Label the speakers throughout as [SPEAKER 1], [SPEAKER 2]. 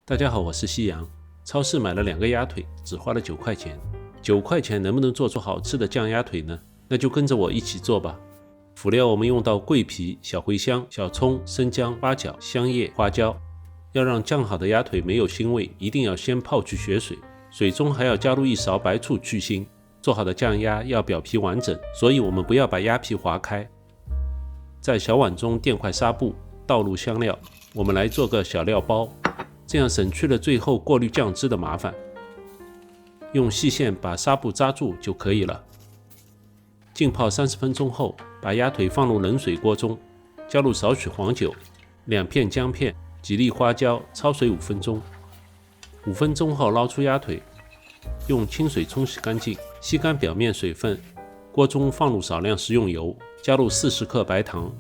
[SPEAKER 1] 大家好，我是西洋。超市买了2个鸭腿，只花了9块钱。9块钱能不能做出好吃的酱鸭腿呢？那就跟着我一起做吧。辅料我们用到桂皮、小茴香、小葱、生姜、八角、香叶、花椒。要让酱好的鸭腿没有腥味，一定要先泡去血水，水中还要加入1勺白醋去腥。做好的酱鸭要表皮完整，所以我们不要把鸭皮划开。在小碗中垫块纱布，倒入香料，我们来做个小料包。这样省去了最后过滤酱汁的麻烦，用细线把纱布扎住就可以了。浸泡30分钟后，把鸭腿放入冷水锅中，加入少许黄酒、2片姜片、几粒花椒，焯水5分钟。5分钟后捞出鸭腿，用清水冲洗干净，吸干表面水分。锅中放入少量食用油，加入40克白糖，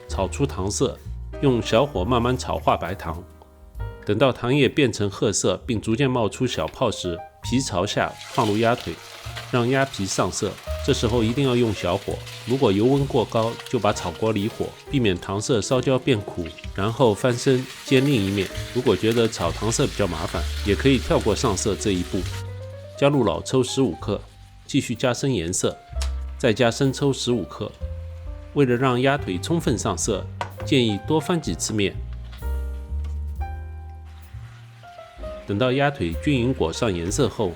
[SPEAKER 1] 炒出糖色，用小火慢慢炒化白糖。等到糖液变成褐色并逐渐冒出小泡时，皮朝下放入鸭腿，让鸭皮上色。这时候一定要用小火，如果油温过高，就把炒锅离火，避免糖色烧焦变苦。然后翻身煎另一面。如果觉得炒糖色比较麻烦，也可以跳过上色这一步。加入老抽15克，继续加深颜色，再加生抽15克。为了让鸭腿充分上色，建议多翻几次面。等到鸭腿均匀裹上颜色后，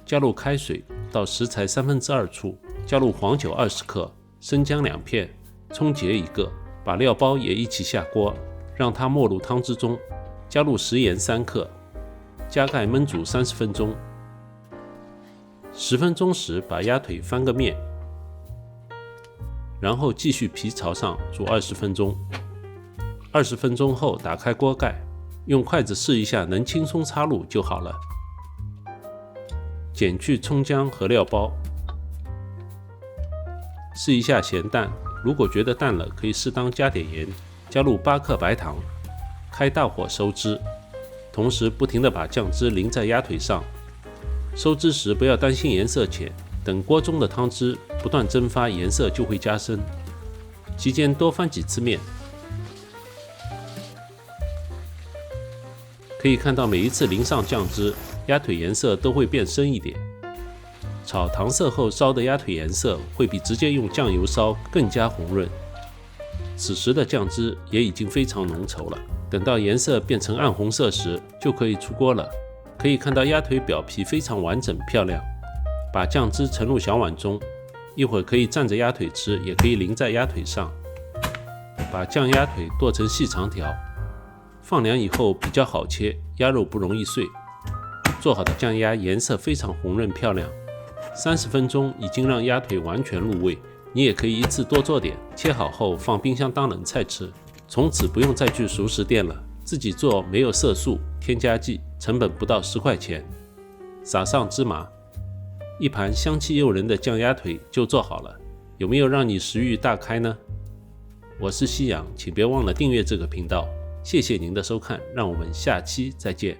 [SPEAKER 1] 加入开水到食材2/3处，加入黄酒20克、生姜2片、葱节1个，把料包也一起下锅，让它没入汤汁中，加入食盐3克，加盖焖煮30分钟。10分钟时把鸭腿翻个面，然后继续皮朝上煮20分钟。20分钟后打开锅盖，用筷子试一下能轻松插入就好了。剪去葱姜和料包，试一下咸淡，如果觉得淡了，可以适当加点盐。加入8克白糖，开大火收汁，同时不停地把酱汁淋在鸭腿上。收汁时不要担心颜色浅，等锅中的汤汁不断蒸发，颜色就会加深。期间多翻几次面。可以看到每一次淋上酱汁，鸭腿颜色都会变深一点。炒糖色后烧的鸭腿颜色会比直接用酱油烧更加红润。此时的酱汁也已经非常浓稠了，等到颜色变成暗红色时，就可以出锅了。可以看到鸭腿表皮非常完整漂亮。把酱汁盛入小碗中，一会儿可以蘸着鸭腿吃，也可以淋在鸭腿上。把酱鸭腿剁成细长条，放凉以后比较好切，鸭肉不容易碎。做好的酱鸭颜色非常红润漂亮。30分钟已经让鸭腿完全入味，你也可以一次多做点，切好后放冰箱当冷菜吃。从此不用再去熟食店了，自己做没有色素、添加剂，成本不到10块钱。撒上芝麻，一盘香气诱人的酱鸭腿就做好了。有没有让你食欲大开呢？我是西洋，请别忘了订阅这个频道。谢谢您的收看，让我们下期再见。